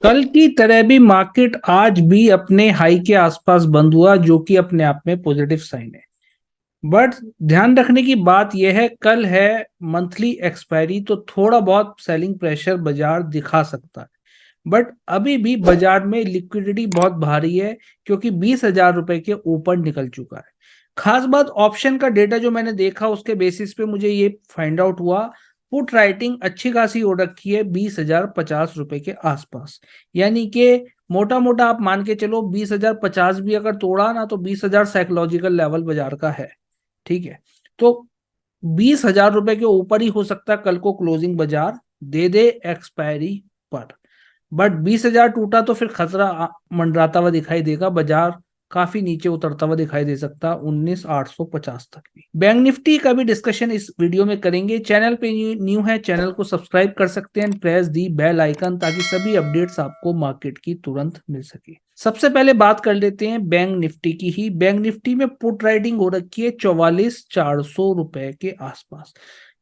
कल की तरह भी मार्केट आज भी अपने हाई के आसपास बंद हुआ, जो कि अपने आप में पॉजिटिव साइन है। बट ध्यान रखने की बात यह है, कल है मंथली एक्सपायरी, तो थोड़ा बहुत सेलिंग प्रेशर बाजार दिखा सकता है। बट अभी भी बाजार में लिक्विडिटी बहुत भारी है, क्योंकि 20,000 रुपए के ऊपर निकल चुका है। खास बात, ऑप्शन का डेटा जो मैंने देखा उसके बेसिस पे मुझे ये फाइंड आउट हुआ, पुट राइटिंग अच्छी खासी हो रखी है 20,050 रुपए के आसपास। यानी कि मोटा मोटा आप मान के चलो 20,050 भी अगर तोड़ा ना, तो 20,000 साइकोलॉजिकल लेवल बाजार का है। ठीक है। तो 20,000 रुपए के ऊपर ही हो सकता है कल को क्लोजिंग बाजार दे एक्सपायरी पर। बट 20,000 टूटा तो फिर खतरा मंडराता हुआ दिखाई देगा, बाजार काफी नीचे उतरता हुआ दिखाई दे सकता है 19,850 तक भी। बैंक निफ्टी का भी डिस्कशन इस वीडियो में करेंगे। चैनल पे न्यू है, चैनल को सब्सक्राइब कर सकते हैं, प्रेस दी बेल आइकन, ताकि सभी अपडेट्स आपको मार्केट की तुरंत मिल सके। सबसे पहले बात कर लेते हैं बैंक निफ्टी की ही। बैंक निफ्टी में पुट राइटिंग हो रखी है 44,400 रुपए के आसपास।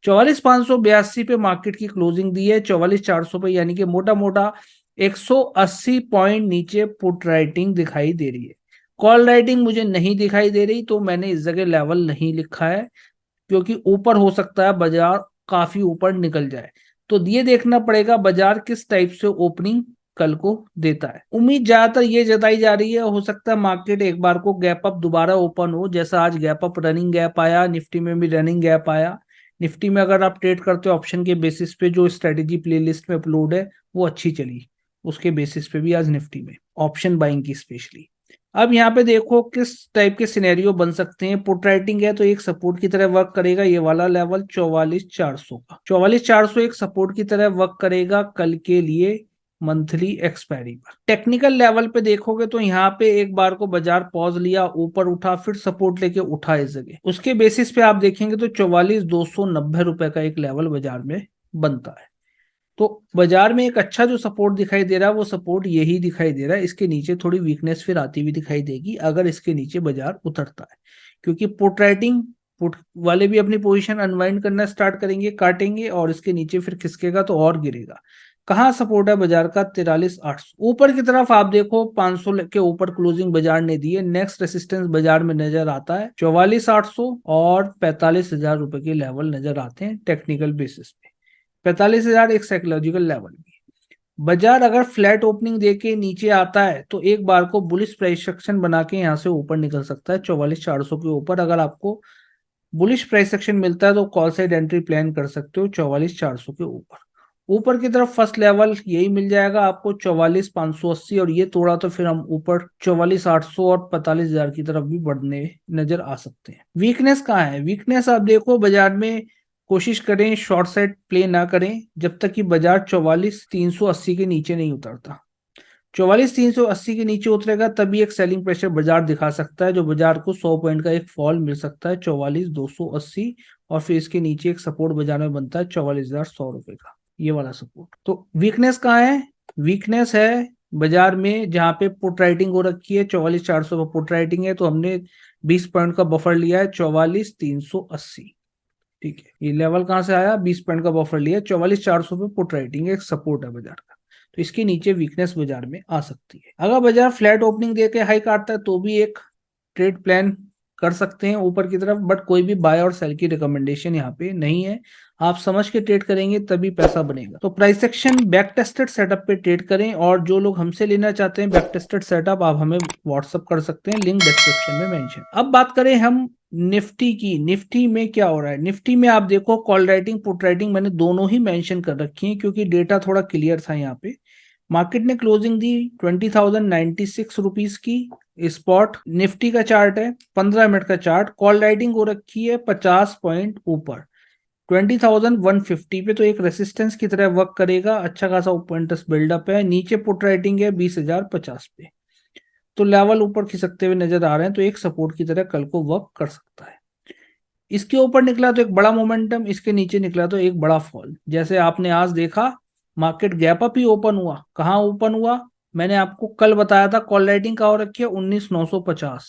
44,582 पे मार्केट की क्लोजिंग दी है, 44,400 पे, यानी कि मोटा मोटा 180 पॉइंट नीचे पुट राइटिंग दिखाई दे रही है। कॉल राइटिंग मुझे नहीं दिखाई दे रही, तो मैंने इस जगह लेवल नहीं लिखा है, क्योंकि ऊपर हो सकता है बाजार काफी ऊपर निकल जाए। तो ये देखना पड़ेगा बाजार किस टाइप से ओपनिंग कल को देता है। उम्मीद ज्यादातर ये जताई जा रही है, हो सकता है मार्केट एक बार को गैप अप दोबारा ओपन हो, जैसा आज गैप अप रनिंग गैप आया, निफ्टी में भी रनिंग गैप आया। निफ्टी में अगर आप ट्रेड करते हो ऑप्शन के बेसिस पे, जो स्ट्रेटेजी प्लेलिस्ट में अपलोड है वो अच्छी चली, उसके बेसिस पे भी आज निफ्टी में ऑप्शन बाइंग की स्पेशली। अब यहाँ पे देखो किस टाइप के सिनेरियो बन सकते हैं। पुट राइटिंग है तो एक सपोर्ट की तरह वर्क करेगा ये वाला लेवल 44,400 का। 44,400 एक सपोर्ट की तरह वर्क करेगा कल के लिए मंथली एक्सपायरी पर। टेक्निकल लेवल पे देखोगे तो यहाँ पे एक बार को बाजार पॉज लिया, ऊपर उठा, फिर सपोर्ट लेके उठा इस जगह। उसके बेसिस पे आप देखेंगे तो 44,290 रुपए का एक लेवल बाजार में बनता है। तो बाजार में एक अच्छा जो सपोर्ट दिखाई दे रहा है वो सपोर्ट यही दिखाई दे रहा है। इसके नीचे थोड़ी वीकनेस फिर आती हुई दिखाई देगी अगर इसके नीचे बाजार उतरता है, क्योंकि पुट राइटिंग, पुट वाले भी अपनी पोजीशन अनवाइंड करना स्टार्ट करेंगे, काटेंगे, और इसके नीचे फिर खिसकेगा तो और गिरेगा। कहाँ सपोर्ट है बाजार का? 43,800 ऊपर की तरफ। आप देखो 500 के ऊपर क्लोजिंग बाजार ने दी है। नेक्स्ट रेसिस्टेंस बाजार में नजर आता है 44,800 और 45,000 रुपए के लेवल नजर आते हैं टेक्निकल बेसिस पे। 45,000 एक साइकोलॉजिकल लेवल भी है। बाजार अगर फ्लैट ओपनिंग देके नीचे आता है तो एक बार को बुलिश प्राइस एक्शन बना के यहाँ से ऊपर निकल सकता है 44,400 के ऊपर। अगर आपको बुलिश प्राइस एक्शन मिलता है तो कॉल साइड एंट्री प्लान कर सकते हो 44,400 के ऊपर। ऊपर की तरफ फर्स्ट लेवल यही मिल जाएगा आपको 44,580, और ये तोड़ा तो फिर हम ऊपर 44,800 और 45,000 की तरफ भी बढ़ने नजर आ सकते हैं। वीकनेस कहाँ है? वीकनेस आप देखो बाजार में, कोशिश करें शॉर्ट साइड प्ले ना करें जब तक कि बाजार 44,380 के नीचे नहीं उतरता। 44,380 के नीचे उतरेगा तभी एक सेलिंग प्रेशर बाजार दिखा सकता है, जो बाजार को 100 पॉइंट का एक फॉल मिल सकता है 44,280, और फिर इसके नीचे एक सपोर्ट बाजार में बनता है 44,100 रुपए का, ये वाला सपोर्ट। तो वीकनेस कहाँ है? वीकनेस है बाजार में जहां पे पुट राइटिंग हो रखी है 44,400 पर पुट राइटिंग है, तो हमने 20 पॉइंट का बफर लिया है 44,380। ठीक है, ये लेवल कहाँ से आया? 20 पॉइंट का बफर लिया, 44,400 पे पुट राइटिंग एक सपोर्ट है बाजार का। तो इसके नीचे वीकनेस बाजार में आ सकती है। अगर बाजार फ्लैट ओपनिंग देके हाई काटता है तो भी एक ट्रेड प्लान कर सकते हैं ऊपर की तरफ, बट कोई भी बाय और सेल की रिकमेंडेशन यहाँ पे नहीं है। आप समझ के ट्रेड करेंगे तभी पैसा बनेगा। तो price action back tested setup पे ट्रेड करें, और जो लोग हमसे लेना चाहते हैं बैक टेस्टेड सेटअप, आप हमें व्हाट्सअप कर सकते हैं, लिंक डिस्क्रिप्शन में मेंशन। अब बात करें हम निफ्टी की। निफ्टी में क्या हो रहा है? निफ्टी में आप देखो कॉल राइटिंग पुट राइटिंग मैंने दोनों ही मेंशन कर रखी है, क्योंकि डेटा थोड़ा क्लियर था यहाँ पे। मार्केट ने क्लोजिंग दी 20,096 की। स्पॉट निफ्टी का चार्ट है 15 मिनट का चार्ट, कॉल राइटिंग हो रखी है 50 पॉइंट ऊपर 20,150 पे, तो एक रेसिस्टेंस की तरह वर्क करेगा। अच्छा खासा पॉइंटर्स बिल्डअप है। नीचे पुट राइटिंग है 20,050 पे, तो लेवल ऊपर खिसकते हुए नजर आ रहे हैं, तो एक सपोर्ट की तरह कल को वर्क कर सकता है। इसके ऊपर निकला तो एक बड़ा मोमेंटम, इसके नीचे निकला तो एक बड़ा फॉल। जैसे आपने आज देखा मार्केट गैप अप ही ओपन हुआ। कहाँ ओपन हुआ? मैंने आपको कल बताया था कॉल राइटिंग कहाँ हो रखी है 19,950।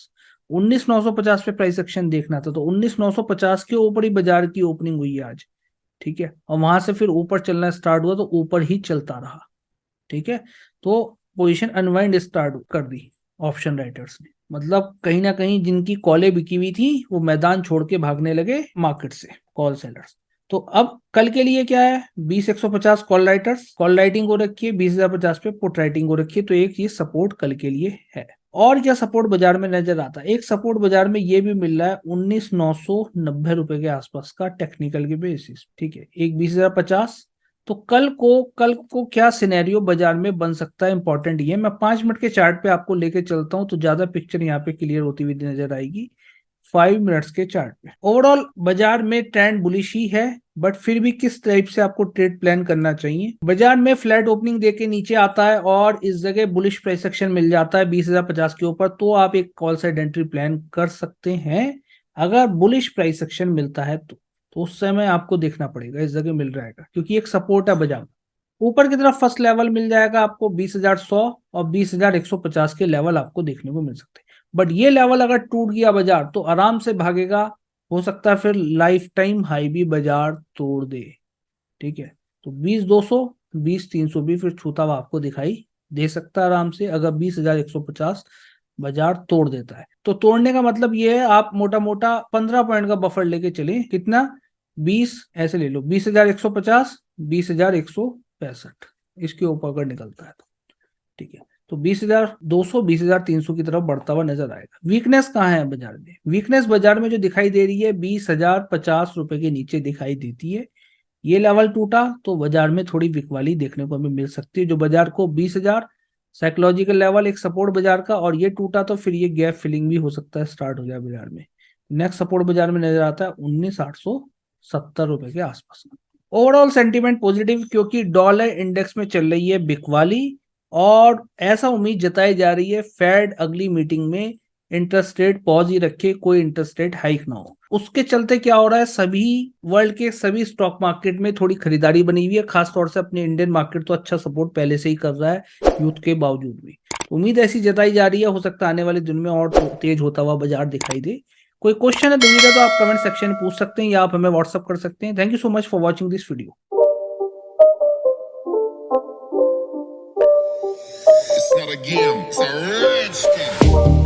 19,950 पे प्राइस एक्शन देखना था, तो 19,950 के ऊपर ही बाजार की ओपनिंग हुई है आज। ठीक है, और वहां से फिर ऊपर चलना स्टार्ट हुआ तो ऊपर ही चलता रहा। ठीक है, तो पोजीशन अनवाइंड स्टार्ट कर दी ऑप्शन राइटर्स ने, मतलब कहीं ना कहीं जिनकी कॉलें बिकी हुई थी वो मैदान छोड़ के भागने लगे मार्केट से, कॉल सेलर्स। तो अब कल के लिए क्या है, 20 150 कॉल राइटर्स, कॉल राइटिंग को रखिए, 20,050 पे पुट राइटिंग को रखिए, तो एक ये सपोर्ट कल के लिए है। और क्या सपोर्ट बाजार में नजर आता है, एक सपोर्ट बाजार में ये भी मिल रहा है 19,990 के आसपास का टेक्निकल के बेसिस, ठीक है, एक 20,050। तो कल को क्या सिनेरियो बाजार में बन सकता है, इंपॉर्टेंट ये मैं 5 मिनट के चार्ट पे आपको लेके चलता हूं तो ज्यादा पिक्चर यहाँ पे क्लियर होती हुई नजर आएगी। 5 मिनट्स के चार्ट पे ओवरऑल बाजार में ट्रेंड बुलिश ही है, बट फिर भी किस टाइप से आपको ट्रेड प्लान करना चाहिए। बाजार में फ्लैट ओपनिंग देके नीचे आता है और इस जगह बुलिश प्राइस एक्शन मिल जाता है 20,050 के ऊपर, तो आप एक कॉल साइड एंट्री प्लान कर सकते हैं। अगर बुलिश प्राइस एक्शन मिलता है तो उस समय आपको देखना पड़ेगा, इस जगह मिल रहेगा क्योंकि एक सपोर्ट है बाजार। ऊपर की तरफ फर्स्ट लेवल मिल जाएगा आपको 20,100 और 20,150 के लेवल आपको देखने को मिल सकते हैं। बट ये लेवल अगर टूट गया बाजार तो आराम से भागेगा, हो सकता है फिर लाइफ टाइम हाई भी बाजार तोड़ दे, ठीक है। तो 20,200 20,300 भी फिर छूता हुआ आपको दिखाई दे सकता है आराम से, अगर 20,150 बाजार तोड़ देता है। तो तोड़ने का मतलब ये है आप मोटा मोटा 15 पॉइंट का बफर लेके चले, कितना, 20 ऐसे ले लो, 20,150 20,165 इसके ऊपर अगर निकलता है तो, ठीक है। तो 20,200 20,300 की तरफ बढ़ता हुआ नजर आएगा। वीकनेस कहाँ है बाजार में, वीकनेस बाजार में जो दिखाई दे रही है 20,050 के नीचे दिखाई देती है। ये लेवल टूटा तो बाजार में थोड़ी बिकवाली देखने को हमें मिल सकती है, जो बाजार को 20,000 साइकोलॉजिकल लेवल एक सपोर्ट बाजार का, और ये टूटा तो फिर ये गैप फिलिंग भी हो सकता है, स्टार्ट हो जाए बाजार में। नेक्स्ट सपोर्ट बाजार में नजर आता है 19,870 के आसपास। ओवरऑल सेंटीमेंट पॉजिटिव क्योंकि डॉलर इंडेक्स में चल रही है बिकवाली, और ऐसा उम्मीद जताई जा रही है फेड अगली मीटिंग में इंटरेस्ट रेट पॉज ही रखे, कोई इंटरेस्ट रेट हाइक ना हो। उसके चलते क्या हो रहा है, सभी वर्ल्ड के सभी स्टॉक मार्केट में थोड़ी खरीदारी बनी हुई है, खासतौर से अपने इंडियन मार्केट तो अच्छा सपोर्ट पहले से ही कर रहा है यूथ के बावजूद भी। उम्मीद ऐसी जताई जा रही है, हो सकता है आने वाले दिन में और तेज होता हुआ बाजार दिखाई दे। कोई क्वेश्चन है दुविधा तो आप कमेंट सेक्शन में पूछ सकते हैं या आप हमें व्हाट्सअप कर सकते हैं। Thank you so much for watching this video. It's not a game, it's a rich thing.